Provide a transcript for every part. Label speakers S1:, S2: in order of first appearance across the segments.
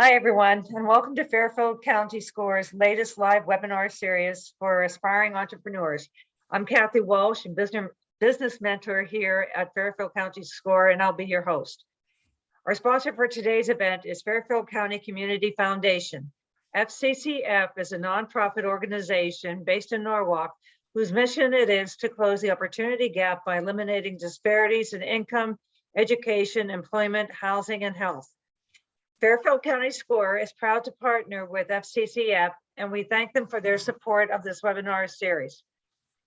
S1: Hi, everyone, and welcome to Fairfield County SCORE's latest live webinar series for aspiring entrepreneurs. I'm Kathy Walsh, and business mentor here at Fairfield County SCORE, and I'll be your host. Our sponsor for today's event is Fairfield County Community Foundation. FCCF is a nonprofit organization based in Norwalk, whose mission it is to close the opportunity gap by eliminating disparities in income, education, employment, housing, and health. Fairfield County SCORE is proud to partner with FCCF, and we thank them for their support of this webinar series.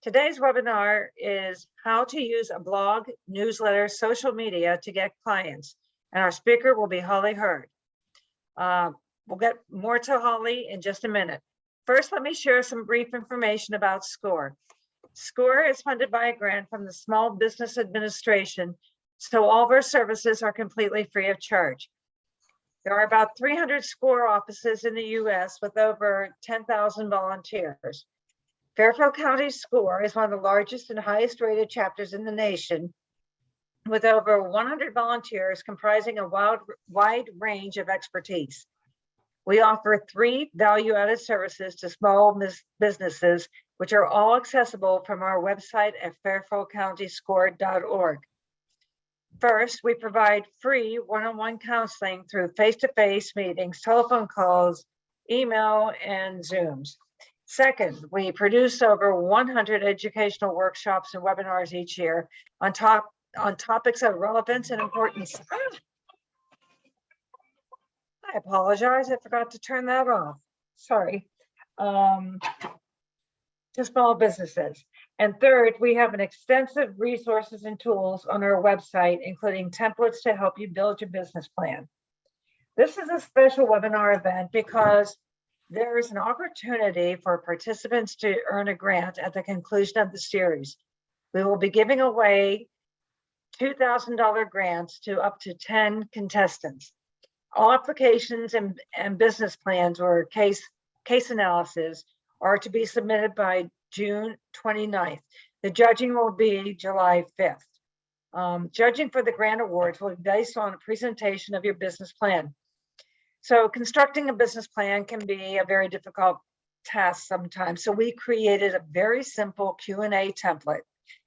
S1: Today's webinar is how to use a blog, newsletter, social media to get clients, and our speaker will be Holly Hurd. We'll get more to Holly in just a minute. First, let me share some brief information about SCORE. SCORE is funded by a grant from the Small Business Administration, so all of our services are completely free of charge. There are about 300 SCORE offices in the U.S. with over 10,000 volunteers. Fairfield County SCORE is one of the largest and highest rated chapters in the nation, with over 100 volunteers comprising a wide range of expertise. We offer 3 value-added services to small businesses, which are all accessible from our website at fairfieldcountyscore.org. First, we provide free one-on-one counseling through face-to-face meetings, telephone calls, email, and Zooms. Second, we produce over 100 educational workshops and webinars each year on topics of relevance and importance. I apologize, I forgot to turn that off. Sorry. To small businesses. And third, we have an extensive resources and tools on our website, including templates to help you build your business plan. This is a special webinar event because there is an opportunity for participants to earn a grant at the conclusion of the series. We will be giving away $2,000 grants to up to 10 contestants. All applications and business plans or case analysis are to be submitted by June 29th. The judging will be July 5th. Judging for the grant awards will be based on a presentation of your business plan. So constructing a business plan can be a very difficult task sometimes. So we created a very simple Q&A template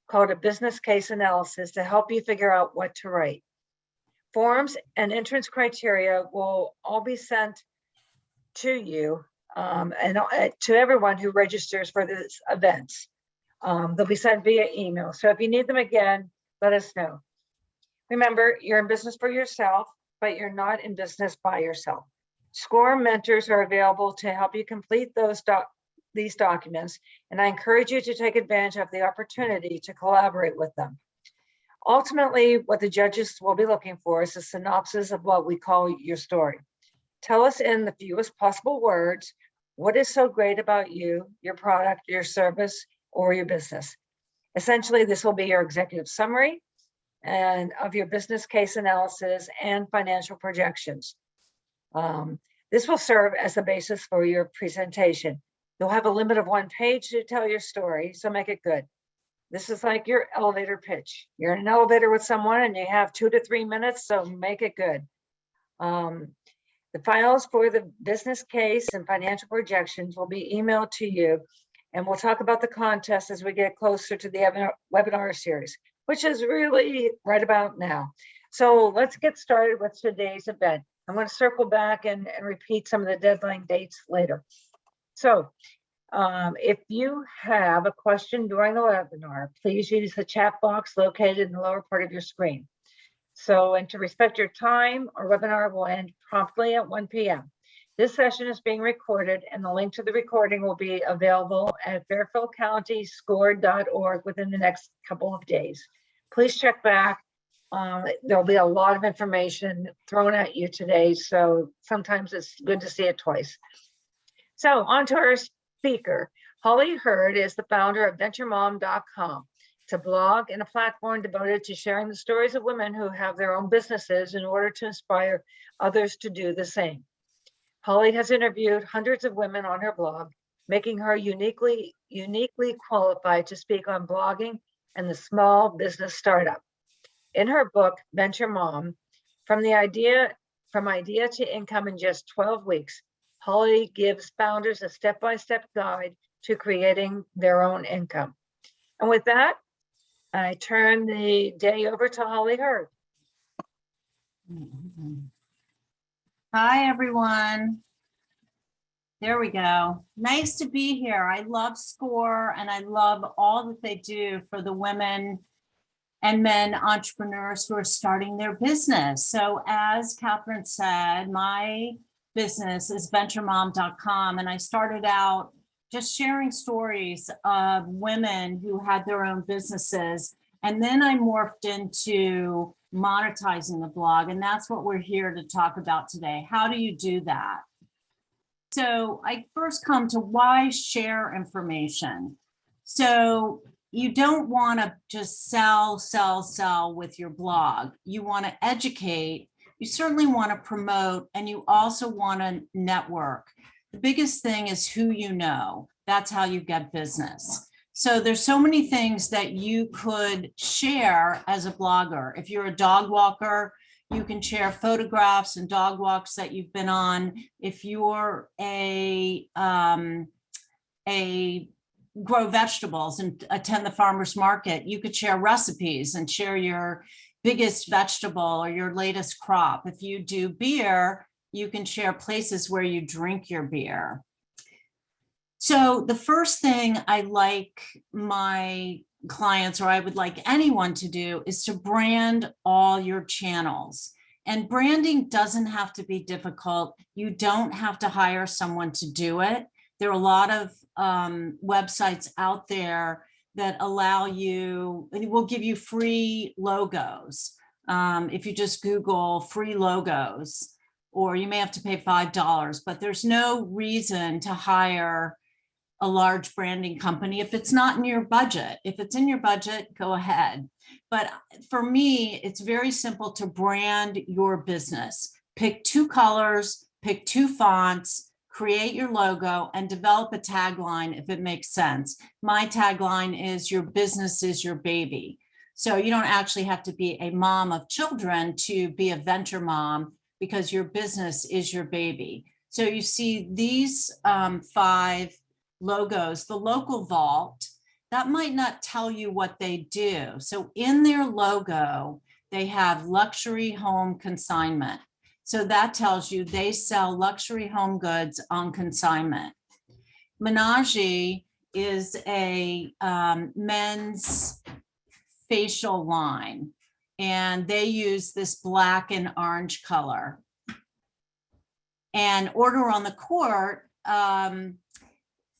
S1: called a business case analysis to help you figure out what to write. Forms and entrance criteria will all be sent to you and to everyone who registers for this event. They'll be sent via email. So if you need them again, let us know. Remember, you're in business for yourself, but you're not in business by yourself. SCORE mentors are available to help you complete these documents, and I encourage you to take advantage of the opportunity to collaborate with them. Ultimately, what the judges will be looking for is a synopsis of what we call your story. Tell us in the fewest possible words, what is so great about you, your product, your service, or your business? Essentially, this will be your executive summary and of your business case analysis and financial projections. This will serve as the basis for your presentation. You'll have a limit of 1 page to tell your story, so make it good. This is like your elevator pitch. You're in an elevator with someone and you have 2 to 3 minutes, so make it good. The files for the business case and financial projections will be emailed to you, and we'll talk about the contest as we get closer to the webinar series, which is really right about now. So let's get started with today's event. I'm going to circle back and repeat some of the deadline dates later. So if you have a question during the webinar, please use the chat box located in the lower part of your screen. So, and to respect your time, our webinar will end promptly at 1 p.m. This session is being recorded, and the link to the recording will be available at fairfieldcountyscore.org within the next couple of days. Please check back. There'll be a lot of information thrown at you today, so sometimes it's good to see it twice. So on to our speaker. Holly Hurd is the founder of VentureMom.com. It's a blog and a platform devoted to sharing the stories of women who have their own businesses in order to inspire others to do the same. Holly has interviewed hundreds of women on her blog, making her uniquely qualified to speak on blogging and the small business startup. In her book, VentureMom, from the idea From idea to income in just 12 weeks, Holly gives founders a step-by-step guide to creating their own income. And with that, I turn the day over to Holly Hurd.
S2: Hi, everyone. There we go. Nice to be here. I love SCORE and I love all that they do for the women and men entrepreneurs who are starting their business. So as Catherine said, my business is VentureMom.com, and I started out just sharing stories of women who had their own businesses. And then I morphed into monetizing the blog. And that's what we're here to talk about today. How do you do that? So I first come to why share information. So you don't want to just sell with your blog. You want to educate. You certainly want to promote, and you also want to network. The biggest thing is who you know. That's how you get business. So there's so many things that you could share as a blogger. If you're a dog walker, you can share photographs and dog walks that you've been on. If you're a grow vegetables and attend the farmer's market, you could share recipes and share your biggest vegetable or your latest crop. If you do beer, you can share places where you drink your beer. So the first thing I like my clients, or I would like anyone to do, is to brand all your channels. And branding doesn't have to be difficult. You don't have to hire someone to do it. There are a lot of websites out there that allow you, and it will give you free logos. If you just Google free logos, or you may have to pay $5, but there's no reason to hire a large branding company if it's not in your budget. If it's in your budget, go ahead. But for me, it's very simple to brand your business. Pick 2 colors, pick 2 fonts, create your logo, and develop a tagline if it makes sense. My tagline is, your business is your baby. So you don't actually have to be a mom of children to be a venture mom, because your business is your baby. So you see these 5 logos. The local vault, that might not tell you what they do. So in their logo, they have luxury home consignment. So that tells you they sell luxury home goods on consignment. Menage is a men's facial line, and they use this black and orange color. And Order on the Court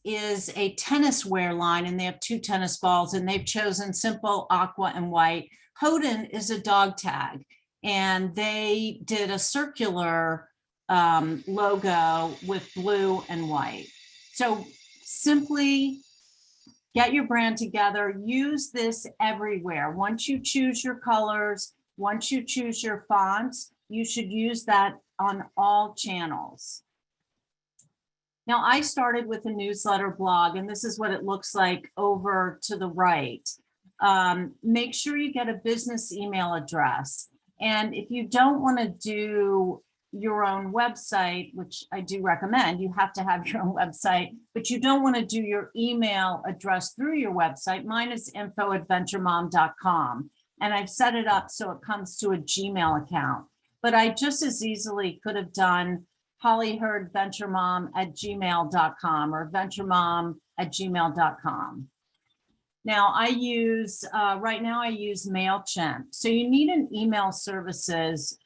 S2: is a tennis wear line, and they have 2 tennis balls, and they've chosen simple aqua and white. Hurd is a dog tag, and they did a circular logo with blue and white. So simply get your brand together, use this everywhere. Once you choose your colors, once you choose your fonts, you should use that on all channels. Now, I started with a newsletter blog, and this is what it looks like over to the right. Make sure you get a business email address. And if you don't want to do your own website, which I do recommend, you have to have your own website, but you don't want to do your email address through your website. Mine is info@venturemom.com. And I've set it up so it comes to a Gmail account. But I just as easily could have done hollyhurdventuremom@gmail.com or venturemom@gmail.com. Now I use, right now I use MailChimp. So you need an email service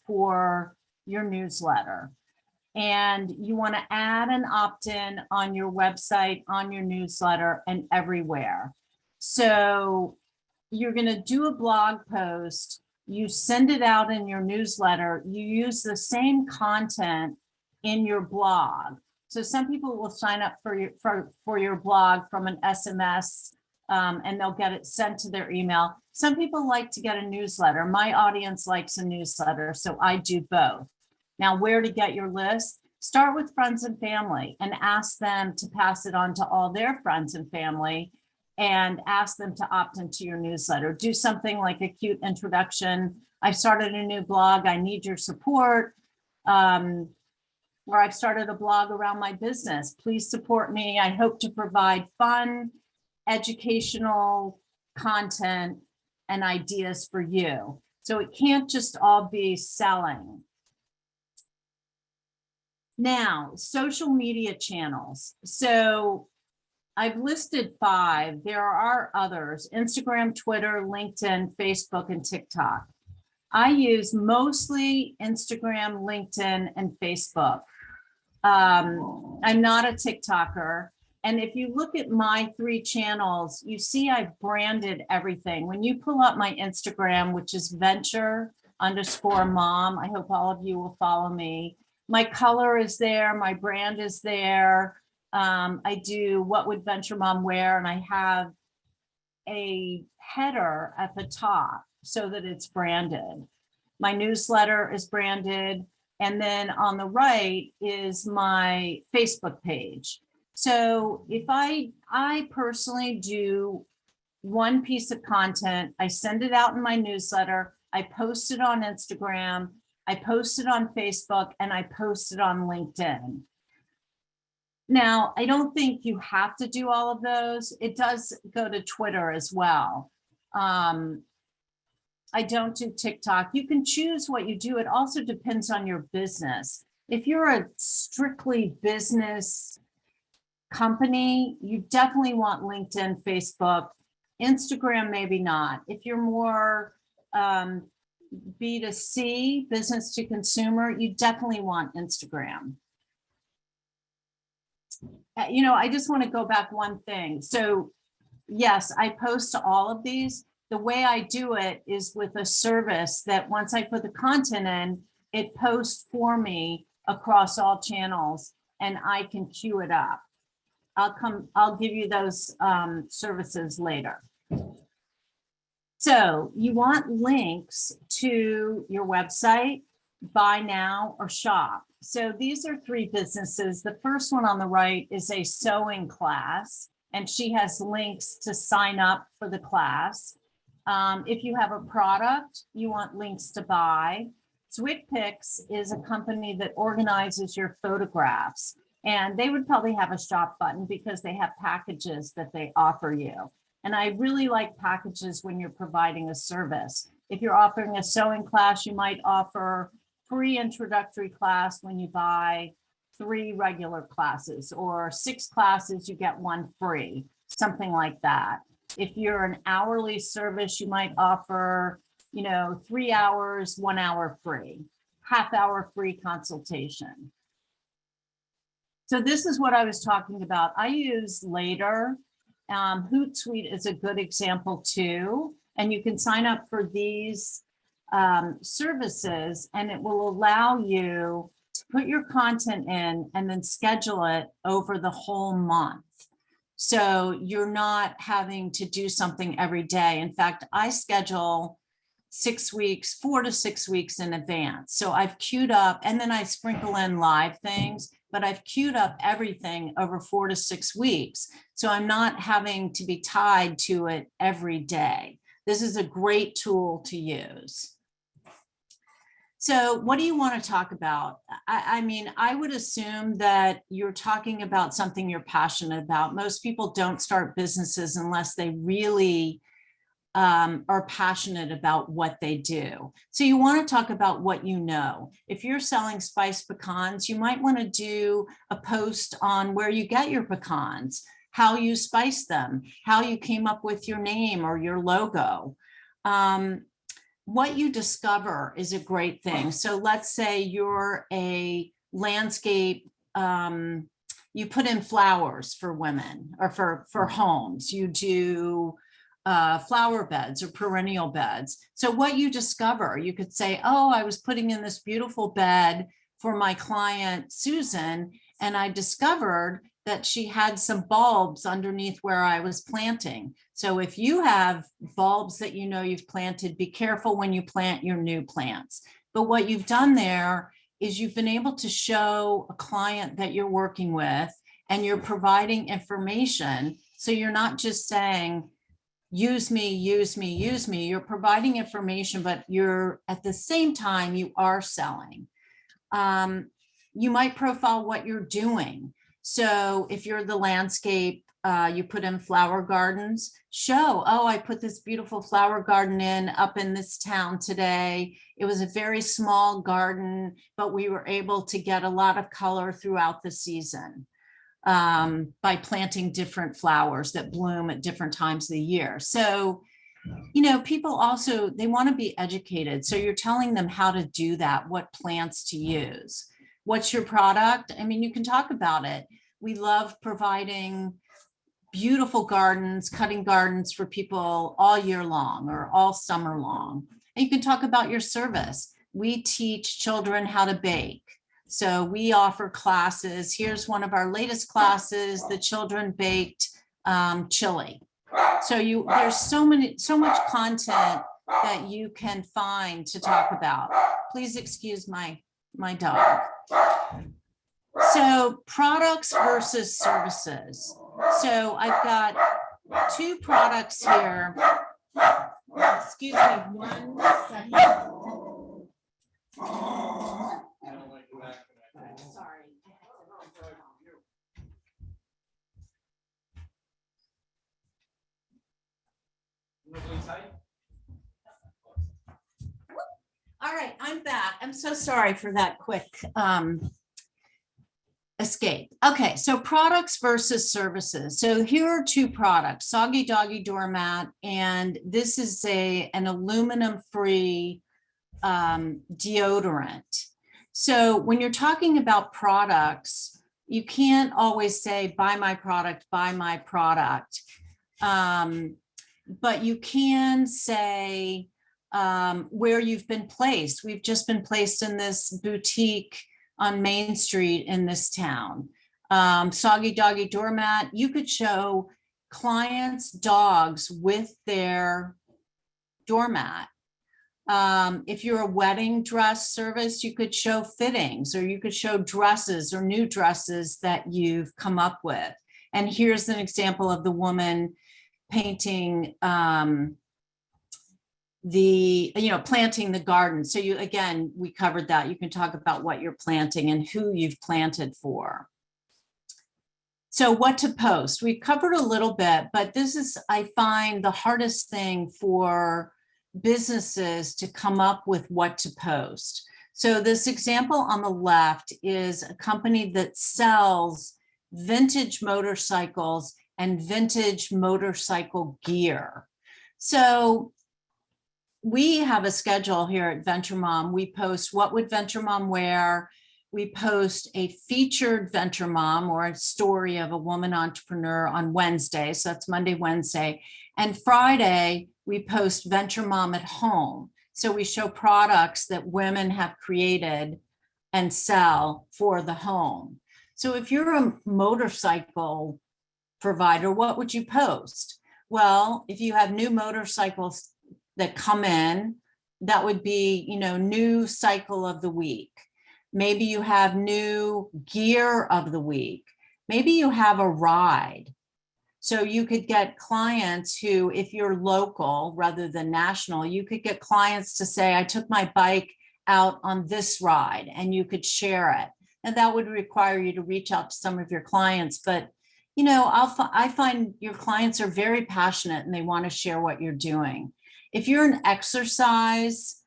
S2: for your newsletter. And you want to add an opt-in on your website, on your newsletter, and everywhere. So you're going to do a blog post, you send it out in your newsletter, you use the same content in your blog. So some people will sign up for your blog from an SMS, and they'll get it sent to their email. Some people like to get a newsletter. My audience likes a newsletter, so I do both. Now, where to get your list? Start with friends and family and ask them to pass it on to all their friends and family, and ask them to opt into your newsletter. Do something like a cute introduction I started a new blog, I need your support. Or I've started a blog around my business. Please support me. I hope to provide fun, educational content and ideas for you. So it can't just all be selling. Now, social media channels. So I've listed 5. There are others: Instagram, Twitter, LinkedIn, Facebook, and TikTok. I use mostly Instagram, LinkedIn, and Facebook. I'm not a TikToker. And if you look at my 3 channels, you see I've branded everything. When you pull up my Instagram, which is venture_mom, I hope all of you will follow me. My color is there, my brand is there. I do what would VentureMom wear, and I have a header at the top so that it's branded. My newsletter is branded. And then on the right is my Facebook page. So if I personally do one piece of content, I send it out in my newsletter, I post it on Instagram, I post it on Facebook, and I post it on LinkedIn. Now, I don't think you have to do all of those. It does go to Twitter as well. I don't do TikTok. You can choose what you do. It also depends on your business. If you're a strictly business company, you definitely want LinkedIn, Facebook, Instagram, maybe not. If you're more B2C, business to consumer, you definitely want Instagram. I just want to go back one thing. So yes, I post to all of these. The way I do it is with a service that once I put the content in, it posts for me across all channels and I can queue it up. I'll give you those services later. So you want links to your website, buy now or shop. So these are 3 businesses. The first one on the right is a sewing class, and she has links to sign up for the class. If you have a product, you want links to buy. SwigPics is a company that organizes your photographs, and they would probably have a shop button because they have packages that they offer you. And I really like packages when you're providing a service. If you're offering a sewing class, you might offer free introductory class when you buy 3 regular classes, or 6 classes, you get 1 free, something like that. If you're an hourly service, you might offer, 3 hours, 1 hour free, half-hour free consultation. So this is what I was talking about. I use Later. Hootsuite is a good example too. And you can sign up for these services, and it will allow you to put your content in and then schedule it over the whole month. So you're not having to do something every day. In fact, I schedule 6 weeks, 4 to 6 weeks in advance. So I've queued up, and then I sprinkle in live things, but I've queued up everything over 4 to 6 weeks. So I'm not having to be tied to it every day. This is a great tool to use. So what do you want to talk about? I mean, I would assume that you're talking about something you're passionate about. Most people don't start businesses unless they really are passionate about what they do. So you want to talk about what you know. If you're selling spiced pecans, you might want to do a post on where you get your pecans, how you spice them, how you came up with your name or your logo. What you discover is a great thing. So let's say you're a landscape, you put in flowers for women or for homes. You do flower beds or perennial beds. So what you discover, you could say, oh, I was putting in this beautiful bed for my client, Susan, and I discovered that she had some bulbs underneath where I was planting. So if you have bulbs that you know you've planted, be careful when you plant your new plants. But what you've done there is you've been able to show a client that you're working with, and you're providing information. So you're not just saying, use me, use me, use me. You're providing information, but you're at the same time, you are selling. You might profile what you're doing. So if you're the landscape, you put in flower gardens, show, oh, I put this beautiful flower garden in up in this town today. It was a very small garden, but we were able to get a lot of color throughout the season by planting different flowers that bloom at different times of the year. So, you know, people also, they want to be educated. So you're telling them how to do that, what plants to use. What's your product? I mean, you can talk about it. We love providing beautiful gardens, cutting gardens for people all year long or all summer long. And you can talk about your service. We teach children how to bake. So we offer classes. Here's one of our latest classes. The children baked chili. So there's so much content that you can find to talk about. Please excuse my dog. So products versus services. So I've got two products here. Excuse me, 1 second. Sorry. All right, I'm back. I'm so sorry for that quick escape. Okay, so products versus services. So here are two products, Soggy Doggy Doormat, and this is an aluminum-free deodorant. So when you're talking about products, you can't always say, buy my product, buy my product. But you can say where you've been placed. We've just been placed in this boutique on Main Street in this town. Soggy Doggy Doormat, you could show clients' dogs with their doormat. If you're a wedding dress service, you could show fittings, or you could show dresses or new dresses that you've come up with. And here's an example of the woman painting planting the garden. So again, we covered that. You can talk about what you're planting and who you've planted for. So what to post? We covered a little bit, but this is, I find, the hardest thing for businesses to come up with what to post. So this example on the left is a company that sells vintage motorcycles and vintage motorcycle gear. So we have a schedule here at VentureMom. We post what would VentureMom wear. We post a featured VentureMom, or a story of a woman entrepreneur, on Wednesday. So that's Monday, Wednesday. And Friday, we post VentureMom at home. So we show products that women have created and sell for the home. So if you're a motorcycle provider, what would you post? Well, if you have new motorcycles that come in, that would be, new cycle of the week. Maybe you have new gear of the week. Maybe you have a ride. So you could get clients who, if you're local rather than national, you could get clients to say, I took my bike out on this ride, and you could share it. And that would require you to reach out to some of your clients. But, I find your clients are very passionate and they want to share what you're doing. If you're an exercise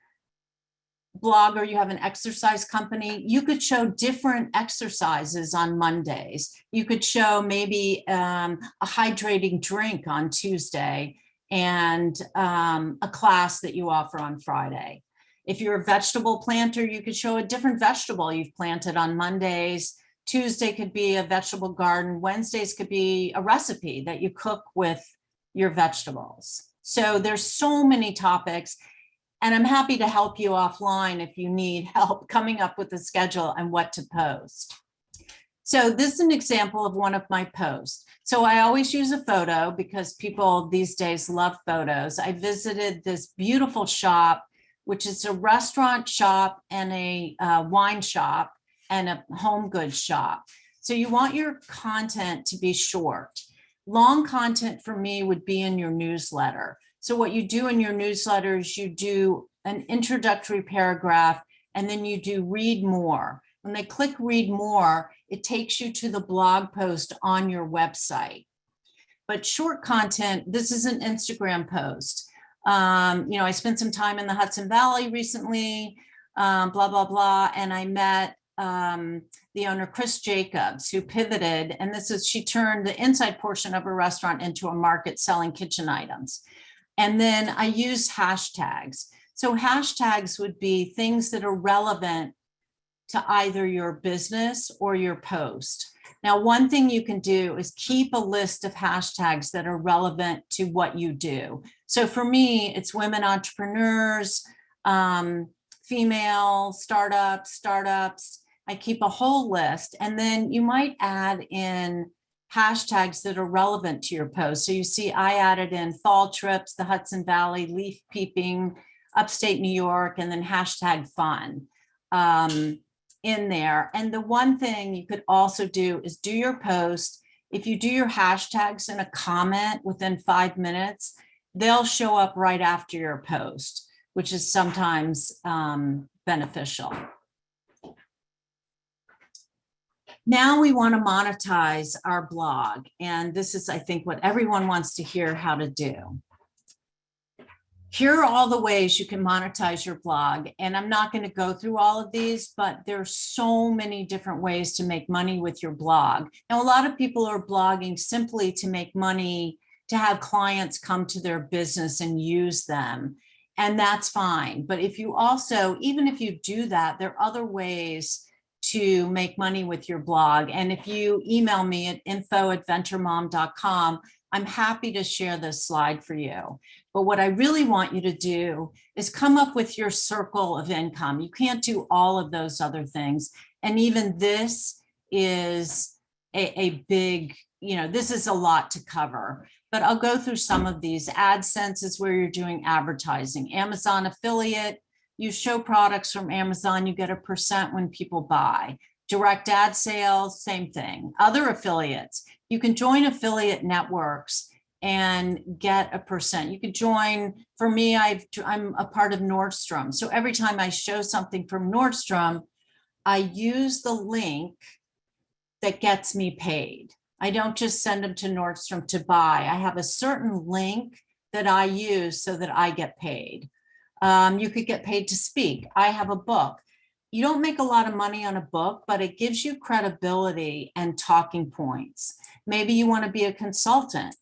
S2: blogger, you have an exercise company, you could show different exercises on Mondays. You could show maybe a hydrating drink on Tuesday and a class that you offer on Friday. If you're a vegetable planter, you could show a different vegetable you've planted on Mondays. Tuesday could be a vegetable garden. Wednesdays could be a recipe that you cook with your vegetables. So there's so many topics, and I'm happy to help you offline if you need help coming up with a schedule and what to post. So this is an example of one of my posts. So I always use a photo because people these days love photos. I visited this beautiful shop, which is a restaurant shop and a wine shop and a home goods shop. So you want your content to be short. Long content for me would be in your newsletter. So what you do in your newsletter is you do an introductory paragraph, and then you do read more. When they click read more, it takes you to the blog post on your website. But short content, this is an Instagram post. I spent some time in the Hudson Valley recently, blah, blah, blah. And I met the owner, Chris Jacobs, who pivoted. And she turned the inside portion of her restaurant into a market selling kitchen items. And then I use hashtags. So hashtags would be things that are relevant to either your business or your post. Now, one thing you can do is keep a list of hashtags that are relevant to what you do. So for me, it's women entrepreneurs, female startups. I keep a whole list, and then you might add in hashtags that are relevant to your post. So you see, I added in fall trips, the Hudson Valley, leaf peeping, upstate New York, and then hashtag fun in there. And the one thing you could also do is do your post. If you do your hashtags in a comment within 5 minutes, they'll show up right after your post, which is sometimes beneficial. Now we want to monetize our blog. And this is, I think, what everyone wants to hear how to do. Here are all the ways you can monetize your blog. And I'm not going to go through all of these, but there's so many different ways to make money with your blog. Now, a lot of people are blogging simply to make money, to have clients come to their business and use them. And that's fine. But if you also, even if you do that, there are other ways to make money with your blog. And if you email me at info@venturemom.com, I'm happy to share this slide for you. But what I really want you to do is come up with your circle of income. You can't do all of those other things. And even this is a big, this is a lot to cover. But I'll go through some of these. AdSense is where you're doing advertising. Amazon affiliate, you show products from Amazon, you get a % when people buy. Direct ad sales, same thing. Other affiliates, you can join affiliate networks and get a %. You could join, for me, I'm a part of Nordstrom. So every time I show something from Nordstrom, I use the link that gets me paid. I don't just send them to Nordstrom to buy. I have a certain link that I use so that I get paid. You could get paid to speak. I have a book. You don't make a lot of money on a book, but it gives you credibility and talking points. Maybe you want to be a consultant.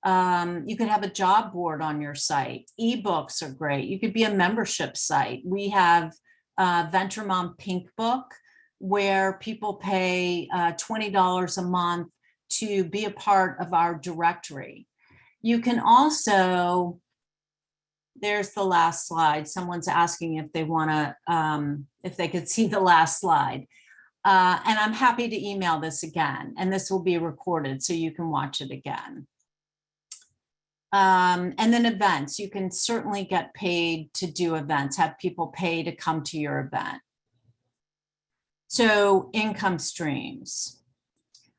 S2: You could have a job board on your site. Ebooks are great. You could be a membership site. We have VentureMom Pink Book, where people pay $20 a month to be a part of our directory. You can also, there's the last slide. Someone's asking if they want to, if they could see the last slide. And I'm happy to email this again, and this will be recorded so you can watch it again. And then events, you can certainly get paid to do events, have people pay to come to your event. So income streams.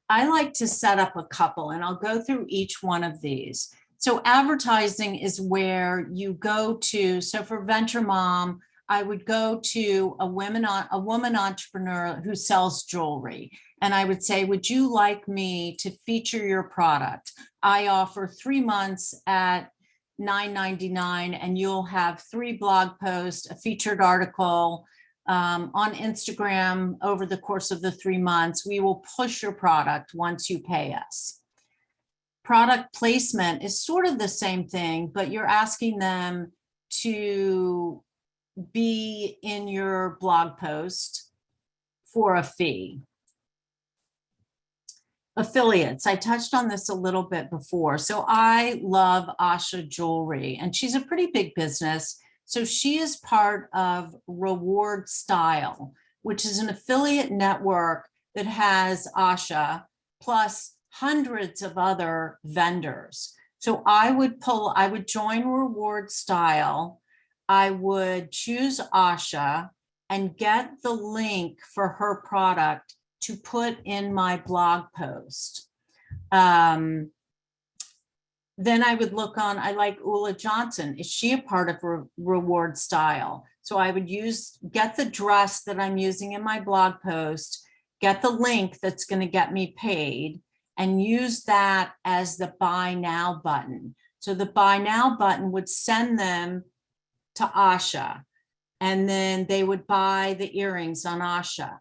S2: I like to set up a couple, and I'll go through each one of these. So advertising is where you go to. So for VentureMom, I would go to a woman entrepreneur who sells jewelry. And I would say, would you like me to feature your product? I offer 3 months at $9.99, and you'll have 3 blog posts, a featured article on Instagram over the course of the 3 months. We will push your product once you pay us. Product placement is sort of the same thing, but you're asking them to be in your blog post for a fee. Affiliates, I touched on this a little bit before. So I love Asha Jewelry, and she's a pretty big business. So she is part of Reward Style, which is an affiliate network that has Asha plus hundreds of other vendors. So I would join Reward Style. I would choose Asha and get the link for her product to put in my blog post. Then I would look on, I like Ula Johnson. Is she a part of reward style? So I would get the dress that I'm using in my blog post, get the link that's going to get me paid, and use that as the buy now button. So the buy now button would send them to Asha, and then they would buy the earrings on Asha.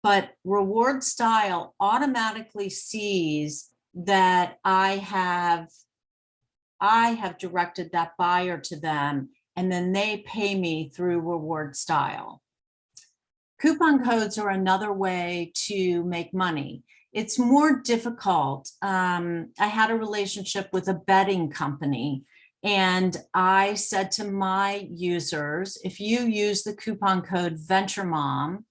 S2: But reward style automatically sees that I have directed that buyer to them, and then they pay me through reward style. Coupon codes are another way to make money. It's more difficult. I had a relationship with a bedding company, and I said to my users, if you use the coupon code VentureMom,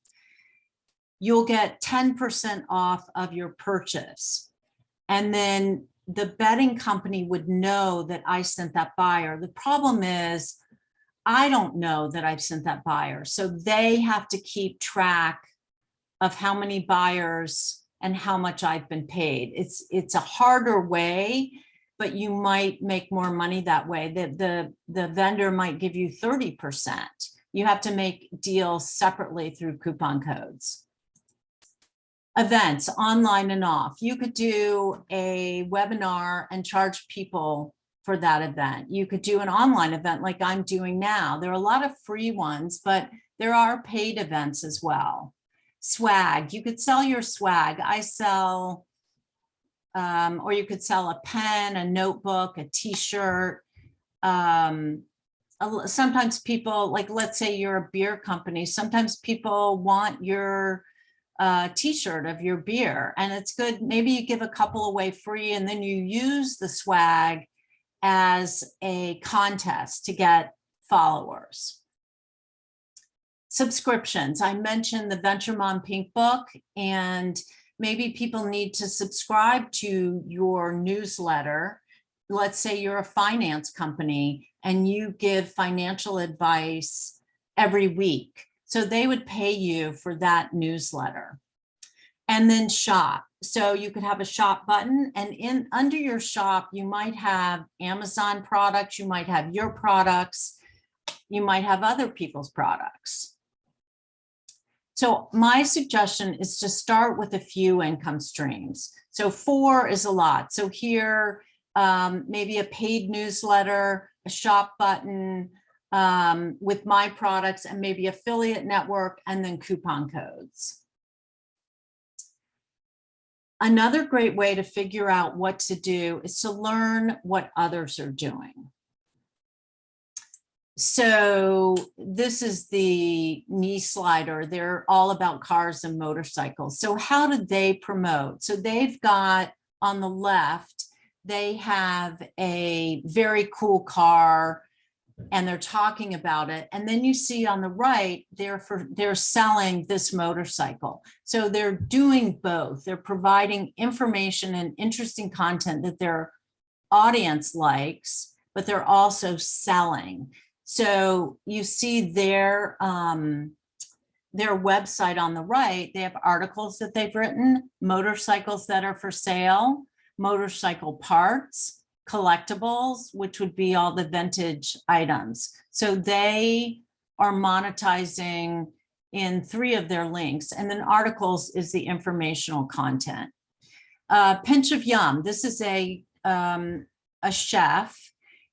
S2: you'll get 10% off of your purchase. And then the bedding company would know that I sent that buyer. The problem is I don't know that I've sent that buyer. So they have to keep track of how many buyers and how much I've been paid. It's a harder way, but you might make more money that way. The vendor might give you 30%. You have to make deals separately through coupon codes. Events, online and off. You could do a webinar and charge people for that event. You could do an online event like I'm doing now. There are a lot of free ones, but there are paid events as well. Swag, you could sell your swag. I sell, or you could sell a pen, a notebook, a t-shirt. Sometimes people, like let's say you're a beer company, sometimes people want your t-shirt of your beer, and it's good. Maybe you give a couple away free, and then you use the swag as a contest to get followers. Subscriptions. I mentioned the VentureMom Pink Book, and maybe people need to subscribe to your newsletter. Let's say you're a finance company and you give financial advice every week. So they would pay you for that newsletter. And then shop. So you could have a shop button, and under your shop, you might have Amazon products, you might have your products, you might have other people's products. So my suggestion is to start with a few income streams. So 4 is a lot. So here, maybe a paid newsletter, a shop button, with my products, and maybe affiliate network, and then coupon codes. Another great way to figure out what to do is to learn what others are doing. So this is the knee slider. They're all about cars and motorcycles. So how do they promote? So they've got on the left, they have a very cool car, and they're talking about it. And then you see on the right, they're selling this motorcycle. So they're doing both. They're providing information and interesting content that their audience likes, but they're also selling. So you see their website on the right. They have articles that they've written, motorcycles that are for sale, motorcycle parts, collectibles, which would be all the vintage items. So they are monetizing in 3 of their links. And then articles is the informational content. Pinch of Yum. This is a chef.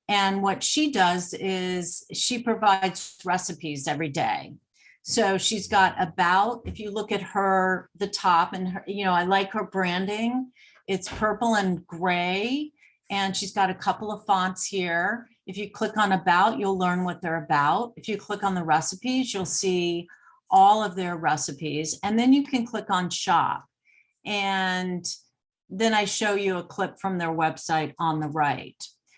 S2: And what she does is she provides recipes every day. So she's got about, if you look at her, the top, and her, I like her branding. It's purple and gray. And she's got a couple of fonts here. If you click on about, you'll learn what they're about. If you click on the recipes, you'll see all of their recipes. And then you can click on shop. And then I show you a clip from their website on the right.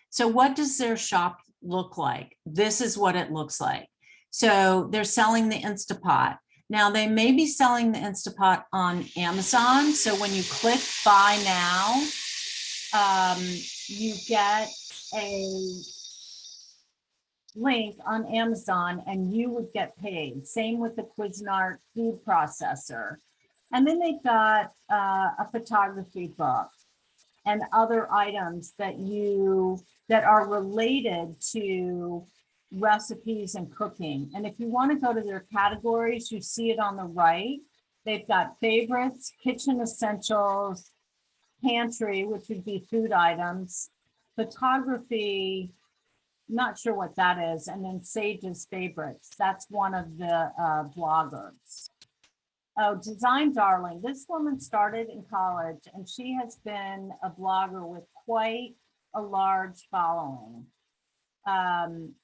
S2: So what does their shop look like? This is what it looks like. So they're selling the Instapot. Now they may be selling the Instapot on Amazon. So when you click buy now, you get a link on Amazon and you would get paid. Same with the Cuisinart food processor. And then they've got a photography book. and other items that are related to recipes and cooking. And if you want to go to their categories, you see it on the right. They've got favorites, kitchen essentials, pantry, which would be food items, photography, not sure what that is, and then Sage's favorites. That's one of the bloggers. Oh, Design Darling. This woman started in college and she has been a blogger with quite a large following. And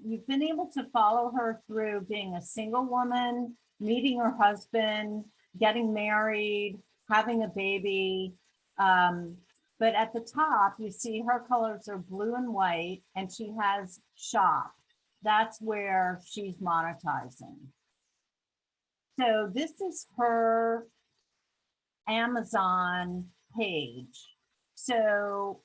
S2: you've been able to follow her through being a single woman, meeting her husband, getting married, having a baby. But at the top, you see her colors are blue and white, and she has shop. That's where she's monetizing. So this is her Amazon page. So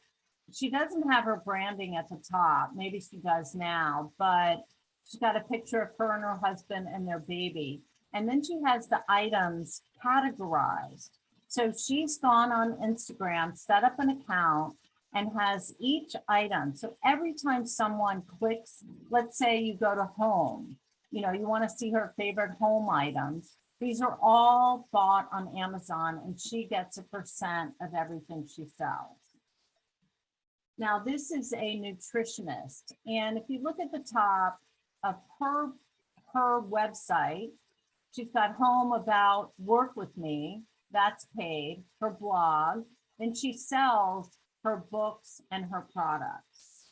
S2: she doesn't have her branding at the top. Maybe she does now, but she's got a picture of her and her husband and their baby. And then she has the items categorized. So she's gone on Instagram, set up an account, and has each item. So every time someone clicks, let's say you go to home, you want to see her favorite home items. These are all bought on Amazon, and she gets a % of everything she sells. Now, this is a nutritionist. And if you look at the top of her website, she's got home, about, work with me. That's paid, her blog. Then she sells her books and her products.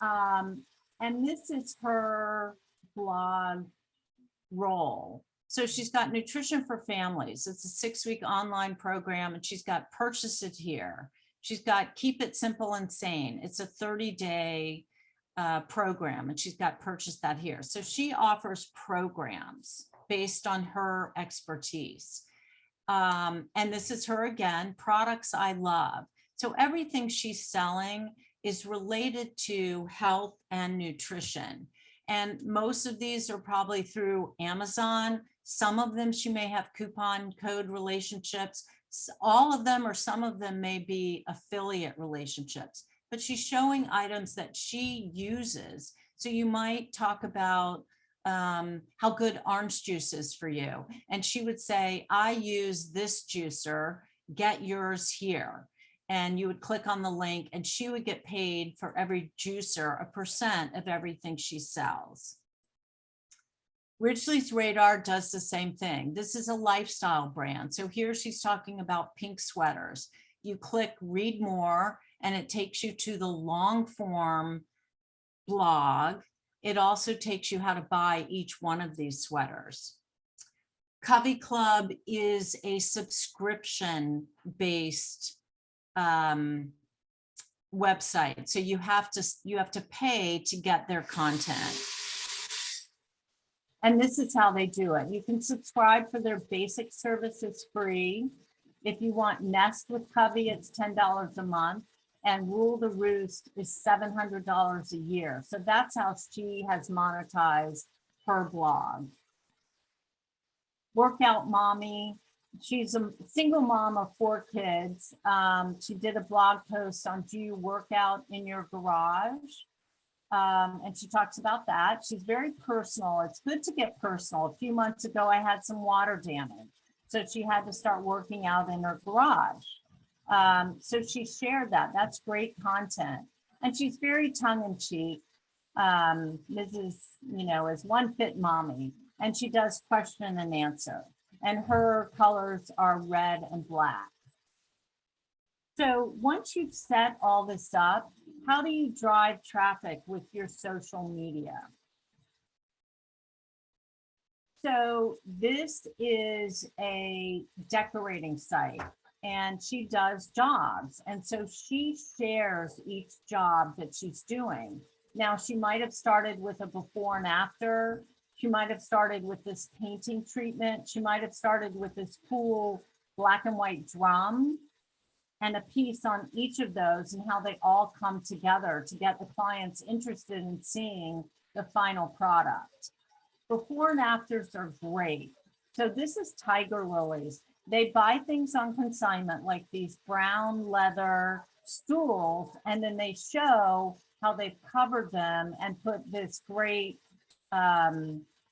S2: And this is her blog role. So she's got Nutrition for Families. It's a 6-week online program, and she's got Purchase It Here. She's got Keep It Simple and Sane. It's a 30-day program, and she's got Purchase That Here. So she offers programs based on her expertise. And this is her again, Products I Love. So everything she's selling is related to health and nutrition. And most of these are probably through Amazon. Some of them she may have coupon code relationships. All of them or some of them may be affiliate relationships, but she's showing items that she uses. So you might talk about how good orange juice is for you. And she would say, I use this juicer, get yours here. And you would click on the link and she would get paid for every juicer, a % of everything she sells. Ridgely's Radar does the same thing. This is a lifestyle brand. So here she's talking about pink sweaters. You click read more and it takes you to the long form blog. It also takes you how to buy each one of these sweaters. Covey Club is a subscription based website. So you have to pay to get their content. And this is how they do it. You can subscribe for their basic services free. If you want Nest with Covey, it's $10 a month. And Rule the Roost is $700 a year. So that's how she has monetized her blog. Workout Mommy. She's a single mom of 4 kids. She did a blog post on do you work out in your garage? And she talks about that. She's very personal. It's good to get personal. A few months ago, I had some water damage. So she had to start working out in her garage. So she shared that. That's great content. And she's very tongue-in-cheek. Mrs. is one fit mommy. And she does question and answer. And her colors are red and black. So once you've set all this up, how do you drive traffic with your social media? So this is a decorating site and she does jobs. And so she shares each job that she's doing. Now she might have started with a before and after. She might have started with this painting treatment. She might have started with this cool black and white drum and a piece on each of those and how they all come together to get the clients interested in seeing the final product. Before and afters are great. So this is tiger lilies. They buy things on consignment, like these brown leather stools, and then they show how they've covered them and put this great,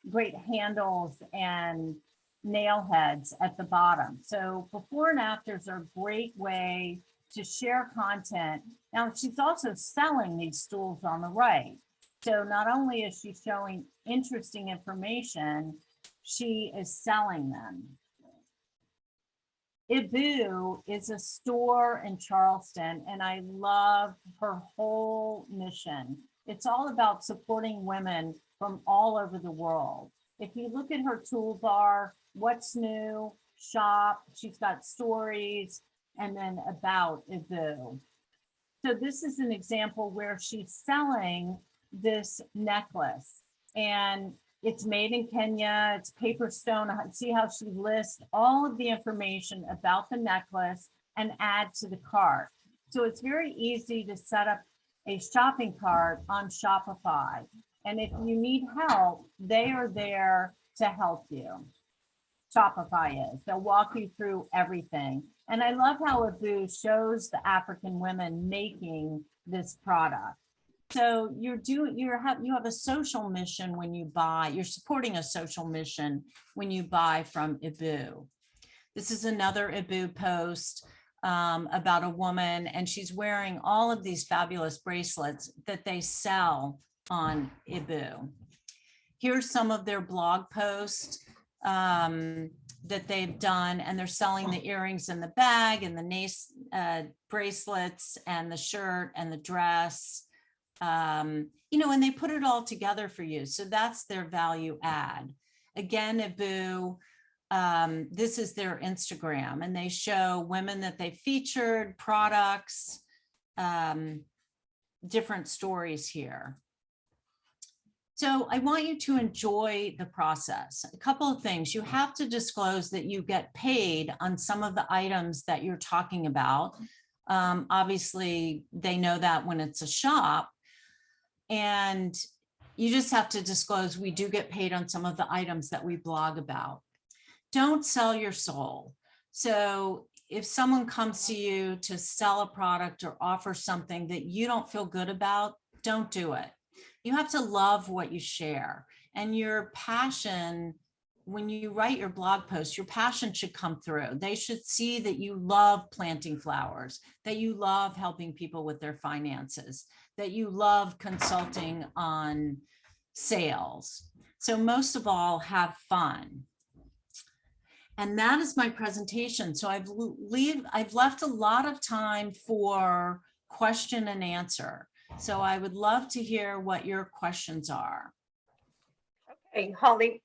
S2: great handles and nail heads at the bottom. So before and afters are a great way to share content. Now, she's also selling these stools on the right. So not only is she showing interesting information, she is selling them. Ibu is a store in Charleston, and I love her whole mission. It's all about supporting women from all over the world. If you look at her toolbar, what's new, shop, she's got stories, and then about Ibu. So this is an example where she's selling this necklace, and it's made in Kenya, it's paper stone. See how she lists all of the information about the necklace and add to the cart. So it's very easy to set up a shopping cart on Shopify. And if you need help, they are there to help you. Shopify is. They'll walk you through everything. And I love how Ibu shows the African women making this product. So you have a social mission when you buy, you're supporting a social mission when you buy from Ibu. This is another Ibu post about a woman, and she's wearing all of these fabulous bracelets that they sell on Ibu. Here's some of their blog posts that they've done, and they're selling the earrings and the bag and the bracelets and the shirt and the dress. You know, and they put it all together for you. So that's their value add. Again, Ibu, this is their Instagram, and they show women that they featured, products, different stories here. So I want you to enjoy the process. A couple of things. You have to disclose that you get paid on some of the items that you're talking about. Obviously, they know that when it's a shop. And you just have to disclose we do get paid on some of the items that we blog about. Don't sell your soul. So if someone comes to you to sell a product or offer something that you don't feel good about, don't do it. You have to love what you share, and your passion, when you write your blog post, your passion should come through. They should see that you love planting flowers, that you love helping people with their finances, that you love consulting on sales. So most of all, have fun. And that is my presentation. So I've left a lot of time for question and answer. So I would love to hear what your questions are.
S1: Okay, Holly,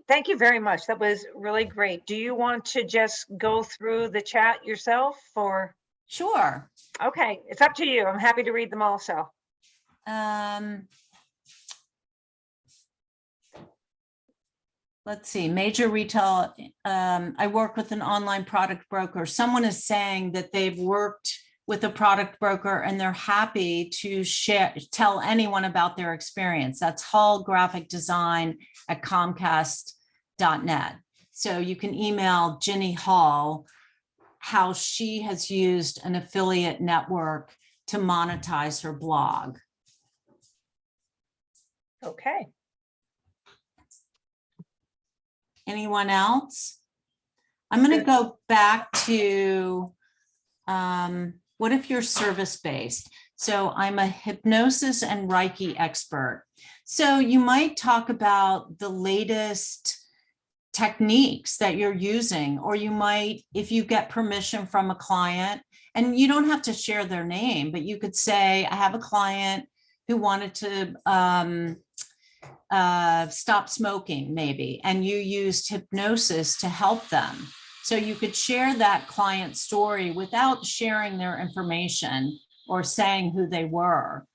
S1: thank you very much. That was really great. Do you want to just go through the chat yourself, or?
S2: Sure.
S1: Okay, it's up to you. I'm happy to read them also.
S2: Let's see, major retail. I work with an online product broker. Someone is saying that they've worked with a product broker and they're happy to tell anyone about their experience. That's Hull Graphic Design at Comcast.net. So you can email Ginny Hall how she has used an affiliate network to monetize her blog.
S1: Okay.
S2: Anyone else? I'm going to go back to what if you're service-based? So I'm a hypnosis and Reiki expert. So you might talk about the latest techniques that you're using, or you might, if you get permission from a client, and you don't have to share their name, but you could say, I have a client who wanted to stop smoking maybe, and you used hypnosis to help them. So you could share that client story without sharing their information or saying who they were.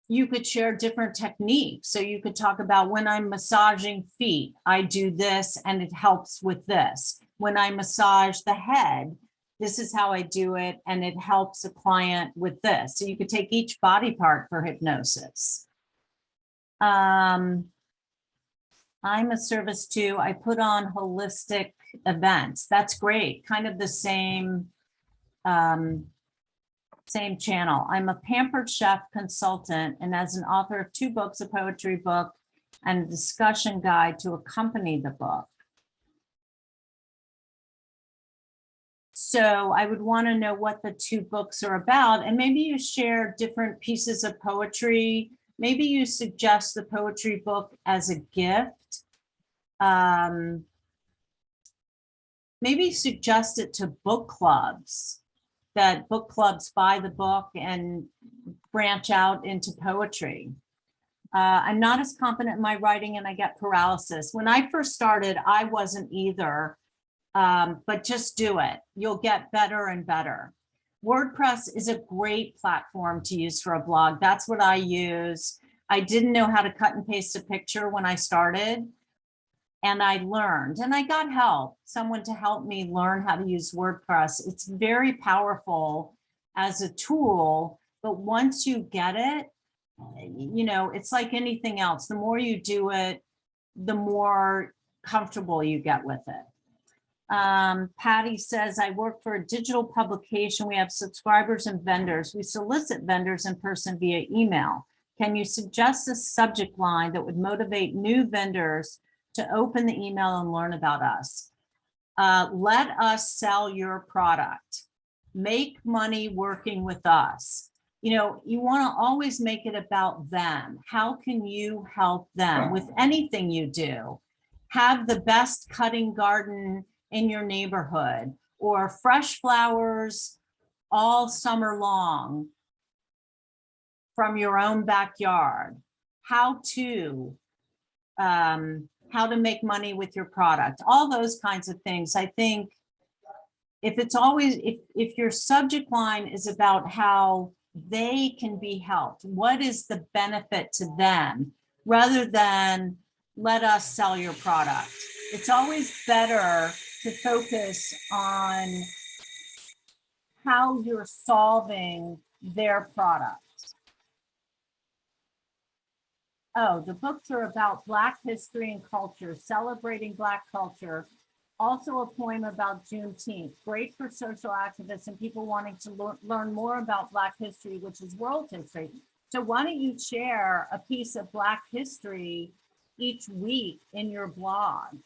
S2: You could share different techniques. So you could talk about, when I'm massaging feet, I do this and it helps with this. When I massage the head, this is how I do it, and it helps a client with this. So you could take each body part for hypnosis. I'm a service too. I put on holistic events. That's great. Kind of the same, same channel. I'm a pampered chef consultant and as an author of 2 books, a poetry book and a discussion guide to accompany the book. So I would want to know what the 2 books are about, and maybe you share different pieces of poetry. Maybe you suggest the poetry book as a gift. Maybe suggest it to book clubs, that book clubs buy the book and branch out into poetry. I'm not as confident in my writing and I get paralysis. When I first started, I wasn't either. But just do it. You'll get better and better. WordPress is a great platform to use for a blog. That's what I use. I didn't know how to cut and paste a picture when I started, and I learned, and I got help, someone to help me learn how to use WordPress. It's very powerful as a tool, but once you get it, you know, it's like anything else. The more you do it, the more comfortable you get with it. Patty says, I work for a digital publication. We have subscribers and vendors. We solicit vendors in person via email. Can you suggest a subject line that would motivate new vendors to open the email and learn about us? Let us sell your product. Make money working with us. You know, you want to always make it about them. How can you help them with anything you do? Have the best cutting garden in your neighborhood, or fresh flowers all summer long from your own backyard. How to make money with your product, all those kinds of things. I think if it's always, if your subject line is about how they can be helped, what is the benefit to them, rather than let us sell your product. It's always better to focus on how you're solving their product. Oh, the books are about Black history and culture, celebrating Black culture. Also a poem about Juneteenth, great for social activists and people wanting to learn more about Black history, which is world history. So why don't you share a piece of Black history each week in your blog?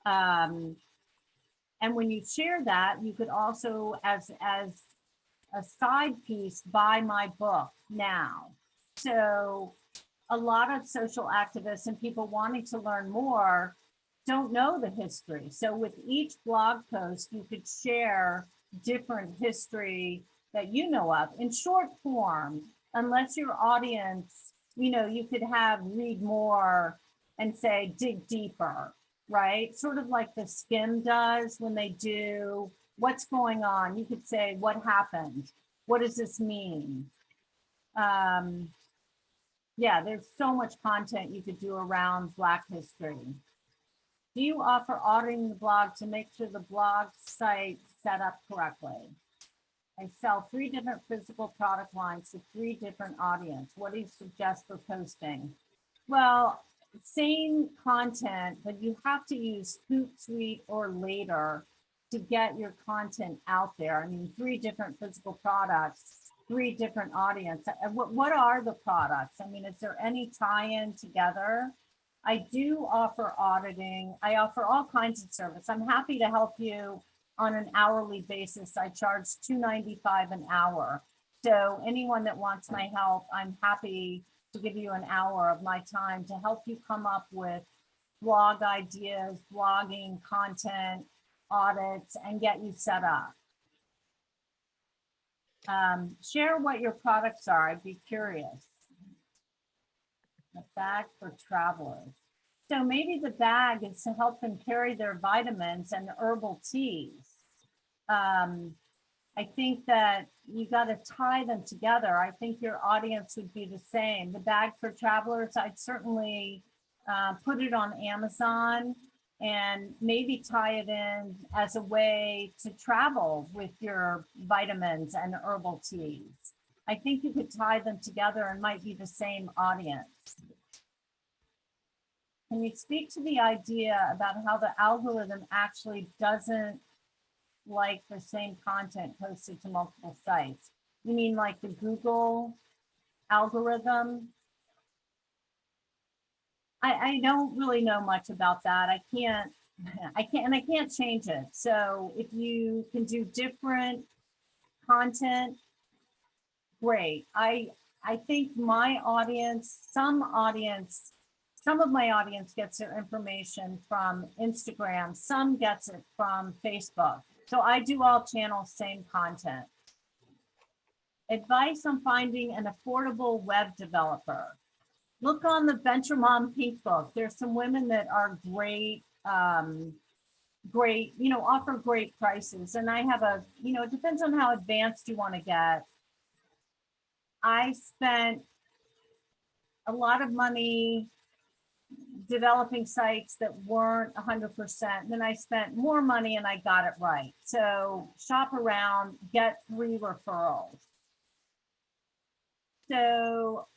S2: And when you share that, you could also, as a side piece, buy my book now. So a lot of social activists and people wanting to learn more don't know the history. So with each blog post, you could share different history that you know of in short form, unless your audience, you know, you could have read more and say, dig deeper, right? Sort of like the Skim does when they do what's going on. You could say, what happened? What does this mean? Yeah, there's so much content you could do around Black history. Do you offer auditing the blog to make sure the blog site set up correctly? I sell 3 different physical product lines to 3 different audience. What do you suggest for posting? Well, same content, but you have to use Hootsuite or later to get your content out there. I mean, 3 different physical products, 3 different audience. What are the products? I mean, is there any tie-in together? I do offer auditing. I offer all kinds of service. I'm happy to help you on an hourly basis. I charge $2.95 an hour. So anyone that wants my help, I'm happy to give you an hour of my time to help you come up with blog ideas, blogging content, audits, and get you set up. Share what your products are. I'd be curious. A bag for travelers. So maybe the bag is to help them carry their vitamins and herbal teas. I think that you got to tie them together. I think your audience would be the same. The bag for travelers, I'd certainly put it on Amazon and maybe tie it in as a way to travel with your vitamins and herbal teas. I think you could tie them together and might be the same audience. can you speak to the idea about how the algorithm actually doesn't like the same content posted to multiple sites? You mean like the Google algorithm? I don't really know much about that. I can't change it. So if you can do different content, great. I think my audience, some of my audience gets their information from Instagram, some gets it from Facebook. So I do all channels, same content. Advice on finding an affordable web developer. Look on the VentureMom Pink Book. There's some women that are great, offer great prices. And I have it depends on how advanced you want to get. I spent a lot of money developing sites that weren't 100%. Then I spent more money and I got it right. So shop around, get 3 referrals. So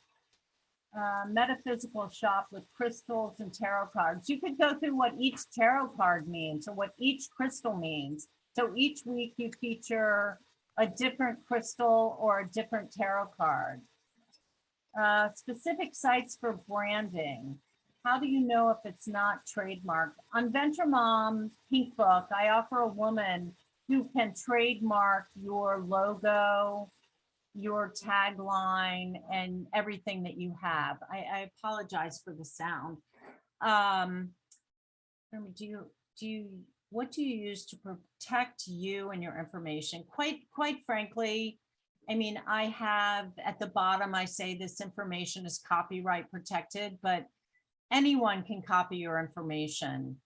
S2: metaphysical shop with crystals and tarot cards. You could go through what each tarot card means or what each crystal means. So each week you feature a different crystal or a different tarot card. Specific sites for branding. How do you know if it's not trademarked? On VentureMom Pink Book, I offer a woman who can trademark your logo, your tagline, and everything that you have. I apologize for the sound. What do you use to protect you and your information? Quite frankly, I mean, I have at the bottom, I say this information is copyright protected, but anyone can copy your information.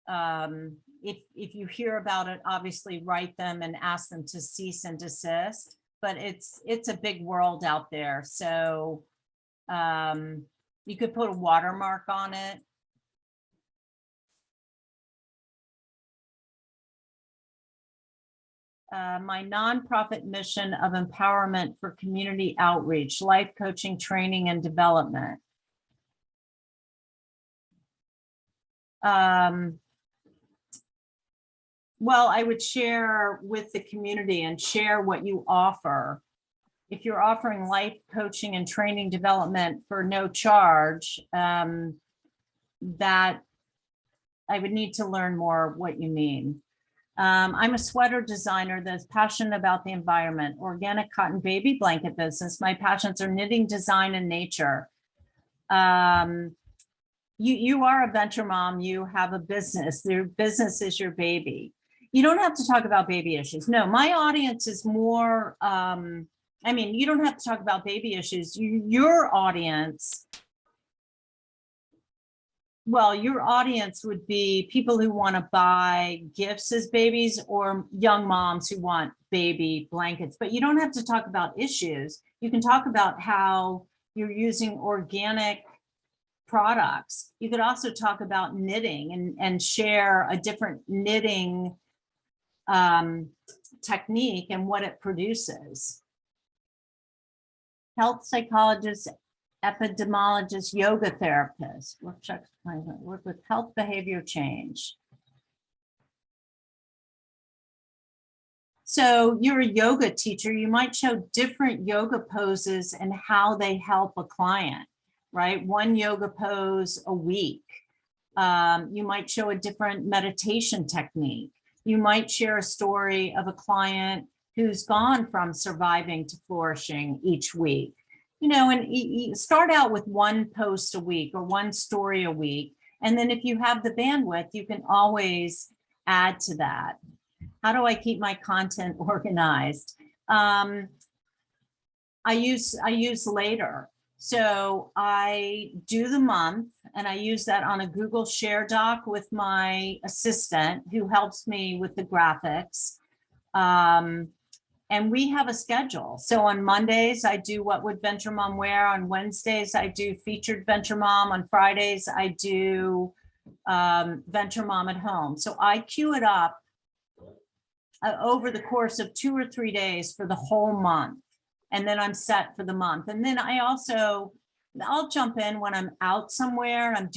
S2: If you hear about it, obviously write them and ask them to cease and desist. But it's a big world out there. So you could put a watermark on it. My nonprofit mission of empowerment for community outreach, life coaching, training, and development. Well, I would share with the community and share what you offer. If you're offering life coaching and training development for no charge, that I would need to learn more what you mean. I'm a sweater designer that's passionate about the environment, organic cotton baby blanket business. My passions are knitting, design, and nature. You are a venture mom, you have a business, your business is your baby. You don't have to talk about baby issues. No, my audience is more, you don't have to talk about baby issues. Your audience, well, your audience would be people who want to buy gifts as babies or young moms who want baby blankets, but you don't have to talk about issues. You can talk about how you're using organic products. You could also talk about knitting and share a different knitting technique and what it produces. Health psychologist, epidemiologist, yoga therapist, work with health behavior change. So you're a yoga teacher, you might show different yoga poses and how they help a client, right? One yoga pose a week. You might show a different meditation technique. You might share a story of a client who's gone from surviving to flourishing each week. And you start out with one post a week or one story a week. And then if you have the bandwidth, you can always add to that. How do I keep my content organized? I use Later. So I do the month and I use that on a Google Share Doc with my assistant who helps me with the graphics. And we have a schedule. So on Mondays, I do What Would Venture Mom Wear? On Wednesdays, I do Featured Venture Mom. On Fridays, I do Venture Mom at Home. So I queue it up over the course of 2 or 3 days for the whole month. And then I'm set for the month. And then I also I'll jump in when I'm out somewhere, I'm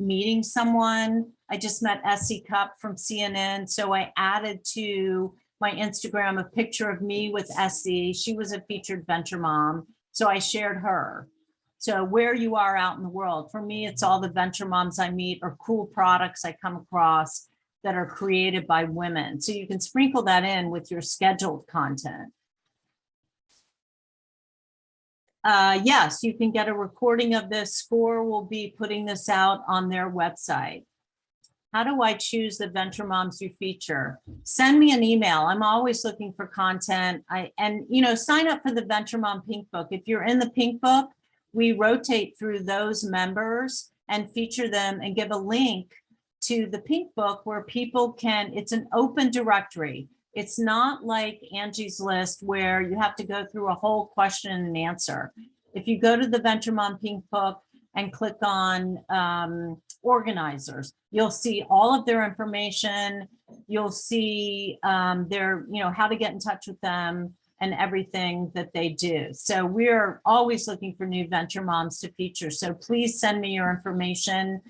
S2: meeting someone. I just met Essie Cup from CNN. So I added to my Instagram a picture of me with Essie. She was a featured venture mom. So I shared her. So where you are out in the world, for me, it's all the venture moms I meet or cool products I come across that are created by women. So you can sprinkle that in with your scheduled content. Yes, you can get a recording of this. Score will be putting this out on their website. How do I choose the venture moms you feature? Send me an email. I'm always looking for content. Sign up for the Venture Mom Pink Book. If you're in the Pink Book, we rotate through those members and feature them and give a link to the Pink Book where people can, it's an open directory. It's not like Angie's List where you have to go through a whole question and answer. If you go to the Venture Mom Pink Book and click on organizers, you'll see all of their information. You'll see their, how to get in touch with them and everything that they do. So we're always looking for new venture moms to feature. So please send me your information.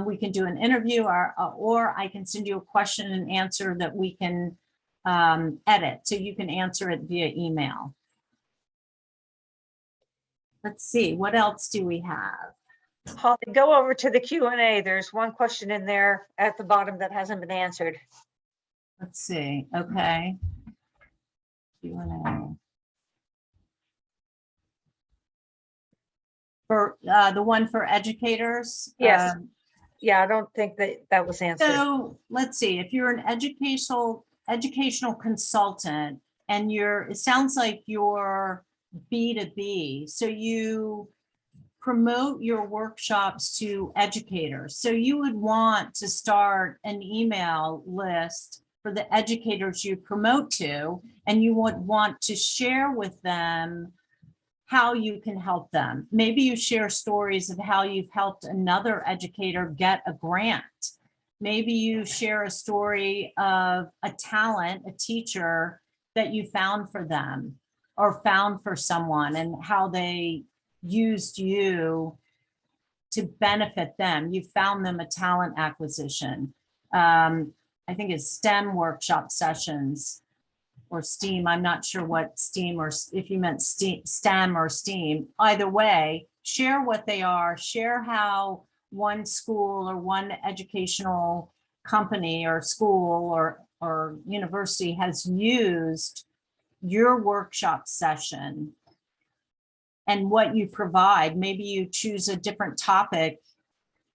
S2: We can do an interview or I can send you a question and answer that we can edit. So you can answer it via email. Let's see, what else do we have?
S1: Holly, go over to the Q&A. There's one question in there at the bottom that hasn't been answered.
S2: Let's see, okay. Q&A. For the one for educators?
S1: Yes. Yeah, I don't think that was answered.
S2: So let's see, if you're an educational consultant and it sounds like you're B2B, so you promote your workshops to educators. So you would want to start an email list for the educators you promote to, and you would want to share with them how you can help them. Maybe you share stories of how you've helped another educator get a grant. Maybe you share a story of a talent, a teacher that you found for them or found for someone and how they used you to benefit them. You found them a talent acquisition. I think it's STEM workshop sessions or STEAM. I'm not sure what STEAM or if you meant STEM or STEAM. Either way, share what they are, share how one school or one educational company or school or university has used your workshop session and what you provide. Maybe you choose a different topic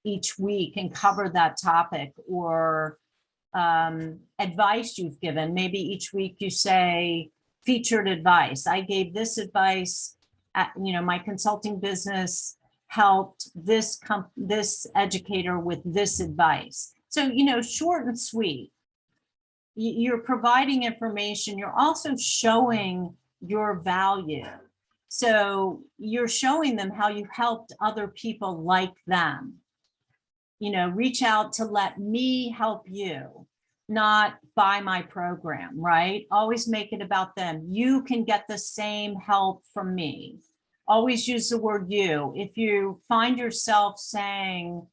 S2: each week and cover that topic, or advice you've given. Maybe each week you say featured advice. I gave this advice at, my consulting business helped this educator with this advice. So, short and sweet. You're providing information. You're also showing your value. So you're showing them how you helped other people like them. Reach out to let me help you, not buy my program, right? Always make it about them. You can get the same help from me. Always use the word you. If you find yourself saying,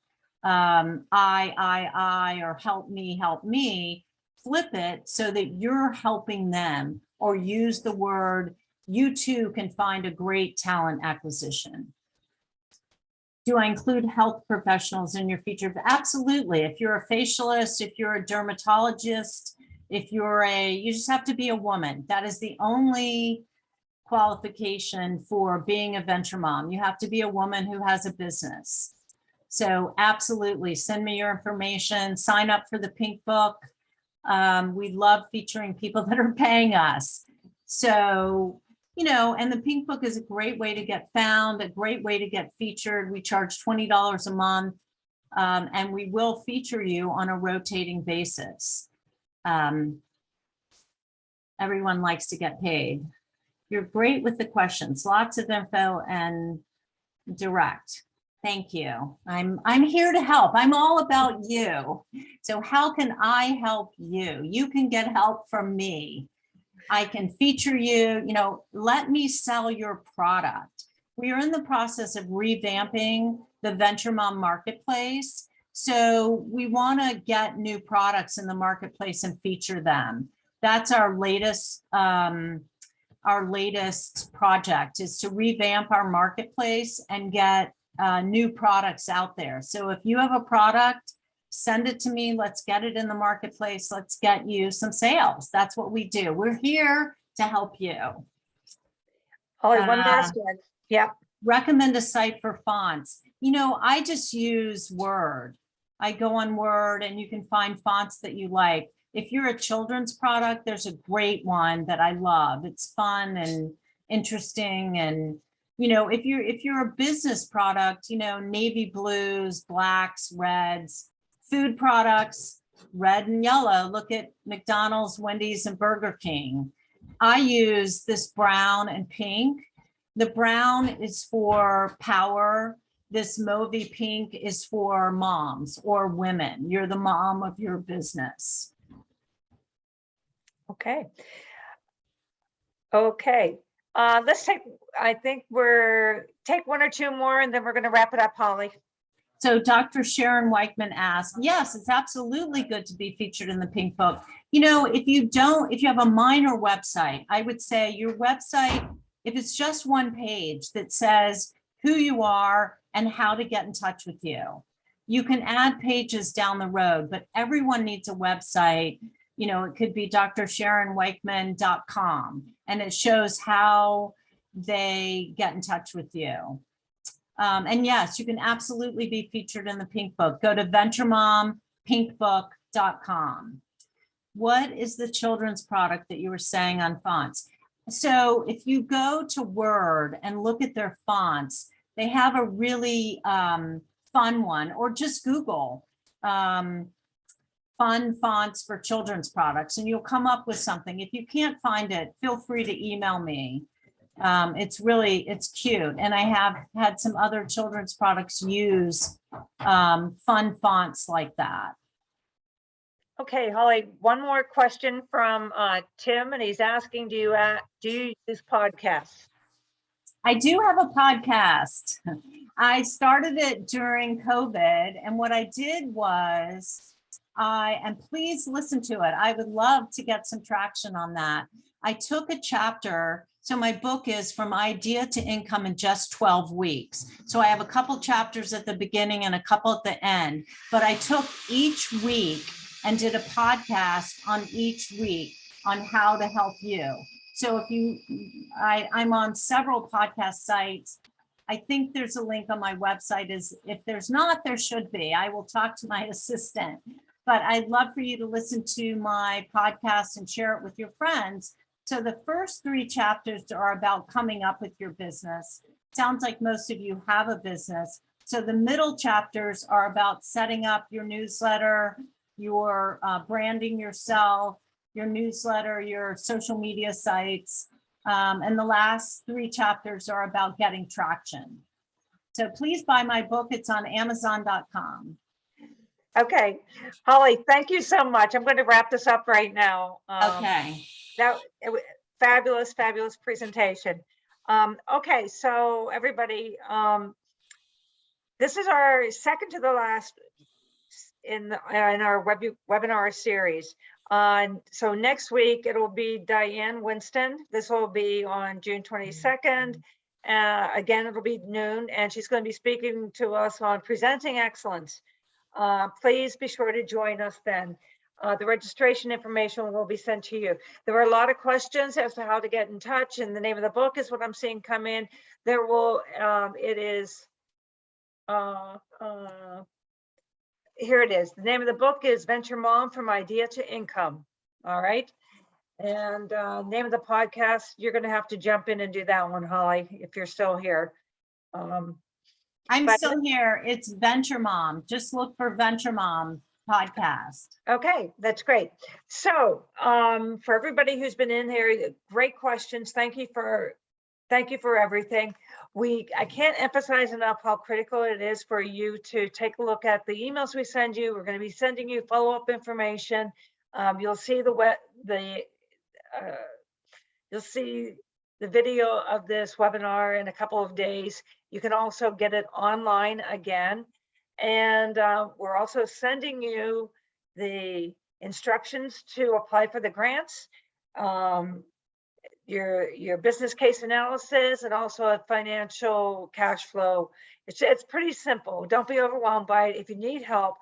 S2: I, or help me, flip it so that you're helping them, or use the word, you too can find a great talent acquisition. Do I include health professionals in your feature? Absolutely. If you're a facialist, if you're a dermatologist, if you just have to be a woman. That is the only qualification for being a venture mom. You have to be a woman who has a business. So absolutely, send me your information, sign up for the Pink Book. We love featuring people that are paying us. So, and the Pink Book is a great way to get found, a great way to get featured. We charge $20 a month, and we will feature you on a rotating basis. Everyone likes to get paid. You're great with the questions, lots of info and direct. Thank you. I'm here to help. I'm all about you. So how can I help you? You can get help from me. I can feature you, let me sell your product. we are in the process of revamping the VentureMom marketplace. So we want to get new products in the marketplace and feature them. That's our latest project, is to revamp our marketplace and get new products out there. So if you have a product, send it to me. Let's get it in the marketplace. Let's get you some sales. That's what we do. We're here to help you.
S1: Holly, one last one. Yep.
S2: Recommend a site for fonts. You know, I just use Word. I go on Word and you can find fonts that you like. If you're a children's product, there's a great one that I love. It's fun and interesting. And, you know, if you're a business product, you know, navy blues, blacks, reds, food products, red and yellow. Look at McDonald's, Wendy's, and Burger King. I use this brown and pink. The brown is for power. This mauvey pink is for moms or women. You're the mom of your business.
S1: Okay. Okay. Let's take, I think take one or two more and then we're going to wrap it up, Holly.
S2: So Dr. Sharon Weichman asked, yes, it's absolutely good to be featured in the Pink Book. You know, if you have a minor website, I would say your website, if it's just one page that says who you are and how to get in touch with you, you can add pages down the road, but everyone needs a website. You know, it could be drsharonweichman.com, and it shows how they get in touch with you. And yes, you can absolutely be featured in the Pink Book. Go to VentureMomPinkBook.com. What is the children's product that you were saying on fonts? So if you go to Word and look at their fonts, they have a really fun one, or just Google fun fonts for children's products, and you'll come up with something. If you can't find it, feel free to email me. It's cute. And I have had some other children's products use fun fonts like that.
S1: Okay, Holly, one more question from Tim, and he's asking, do you use podcasts?
S2: I do have a podcast. I started it during COVID, and what I did was, and please listen to it. I would love to get some traction on that. I took a chapter. So my book is From Idea to Income in Just 12 Weeks. So I have a couple chapters at the beginning and a couple at the end, but I took each week and did a podcast on each week on how to help you. So I'm on several podcast sites. I think there's a link on my website. If there's not, there should be. I will talk to my assistant, but I'd love for you to listen to my podcast and share it with your friends. So the first 3 chapters are about coming up with your business. Sounds like most of you have a business. So the middle chapters are about setting up your newsletter, your branding yourself, your newsletter, your social media sites. And the last 3 chapters are about getting traction. So please buy my book. It's on Amazon.com.
S1: Okay, Holly, thank you so much. I'm going to wrap this up right now.
S2: Okay.
S1: Fabulous presentation. Okay, so everybody, this is our second to the last in our webinar series. So next week it'll be Diane Winston. This will be on June 22nd. Again, it'll be noon, and she's going to be speaking to us on presenting excellence. Please be sure to join us then. The registration information will be sent to you. There were a lot of questions as to how to get in touch, and the name of the book is what I'm seeing come in. Here it is. The name of the book is Venture Mom, From Idea to Income. All right. And name of the podcast, you're going to have to jump in and do that one, Holly, if you're still here.
S2: I'm still here. It's Venture Mom. Just look for Venture Mom podcast.
S1: Okay, that's great. So for everybody who's been in here, great questions. Thank you for everything. I can't emphasize enough how critical it is for you to take a look at the emails we send you. We're going to be sending you follow-up information. You'll see the video of this webinar in a couple of days. You can also get it online again. And we're also sending you the instructions to apply for the grants, your business case analysis, and also a financial cash flow. It's pretty simple. Don't be overwhelmed by it. If you need help,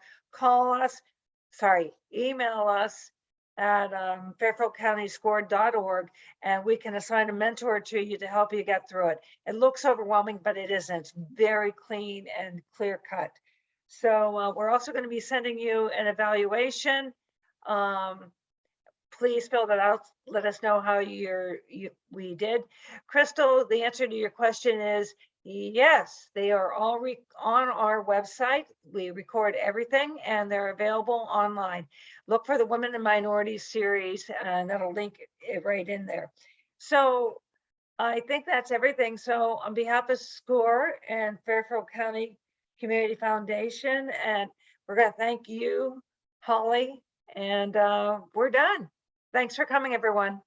S1: email us at fairfieldcountyscore.org, and we can assign a mentor to you to help you get through it. It looks overwhelming, but it isn't. It's very clean and clear cut. So we're also going to be sending you an evaluation. Please fill that out. Let us know how we did. Crystal, the answer to your question is yes, they are all on our website. We record everything and they're available online. Look for the Women and Minorities series and that'll link it right in there. So I think that's everything. So on behalf of SCORE and Fairfield County Community Foundation, and we're going to thank you, Holly, and we're done. Thanks for coming, everyone.